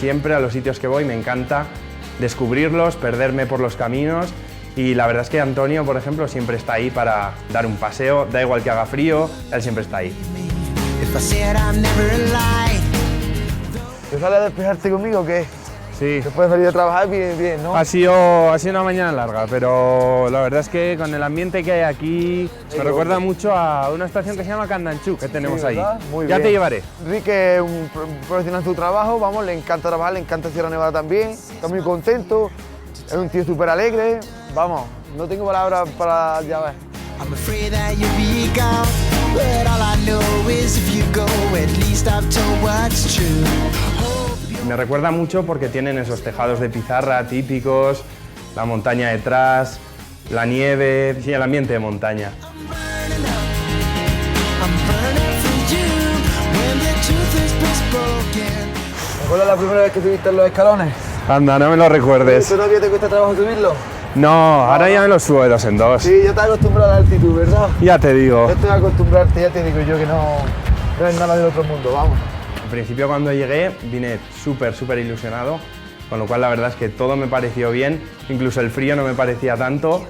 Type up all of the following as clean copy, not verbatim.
siempre a los sitios que voy, me encanta descubrirlos, perderme por los caminos. Y la verdad es que Antonio, por ejemplo, siempre está ahí para dar un paseo, da igual que haga frío, él siempre está ahí. ¿Te sale a despejarte conmigo o qué? Sí. Después de salir a trabajar bien, ¿no? Ha sido una mañana larga, pero la verdad es que con el ambiente que hay aquí me recuerda mucho a una estación que se llama Candanchú, que tenemos ahí. Muy Ya bien. te llevaré. Enrique es un profesional en su trabajo, vamos, le encanta trabajar, le encanta Sierra Nevada también, está muy contento, es un tío súper alegre, vamos, no tengo palabras para ya ver. I'm afraid that you'll be gone, but all I know is if you go, at least I've told what's true. Me recuerda mucho porque tienen esos tejados de pizarra típicos, la montaña detrás, la nieve, sí, el ambiente de montaña. I'm burning for you when the truth is bespoken. ¿Te acuerdas la primera vez que subiste en los escalones? Anda, no me lo recuerdes. ¿Todavía te cuesta trabajo subirlo? No, ahora ya me lo subo de dos en dos. Sí, ya te has acostumbrado a la altitud, ¿verdad? Ya te digo. Ya te vas a acostumbrarte, ya te digo yo que no es nada del otro mundo, vamos. Al principio cuando llegué vine súper ilusionado, con lo cual la verdad es que todo me pareció bien, incluso el frío no me parecía tanto,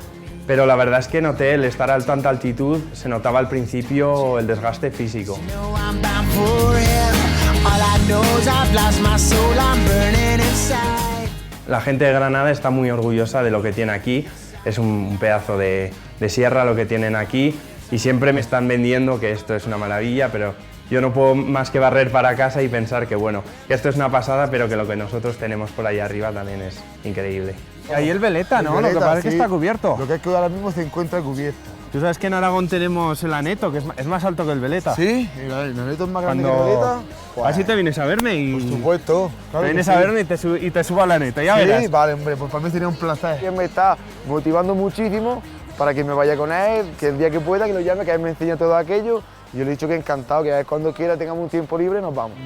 pero la verdad es que noté el estar a tanta altitud, se notaba al principio el desgaste físico. No, I'm bound for hell. All I know is I've lost my soul, I'm burning inside. La gente de Granada está muy orgullosa de lo que tiene aquí, es un pedazo de sierra lo que tienen aquí y siempre me están vendiendo que esto es una maravilla, pero yo no puedo más que barrer para casa y pensar que bueno, que esto es una pasada, pero que lo que nosotros tenemos por ahí arriba también es increíble. Ahí el veleta, ¿no? Lo que pasa es que está cubierto. Lo que es que ahora mismo se encuentra cubierto. Tú sabes que en Aragón tenemos el aneto, que es más alto que el veleta. ¿Sí? ¿El aneto es más grande que el veleta? Así te vienes a verme y... Por supuesto. Claro Te vienes que a sí. verme y te subo al aneto, ya verás. Sí, vale, hombre, pues para mí sería un placer. Él me está motivando muchísimo para que me vaya con él, que el día que pueda, que lo llame, que él me enseñe todo aquello. Yo le he dicho que encantado, que a ver cuando quiera tengamos un tiempo libre nos vamos.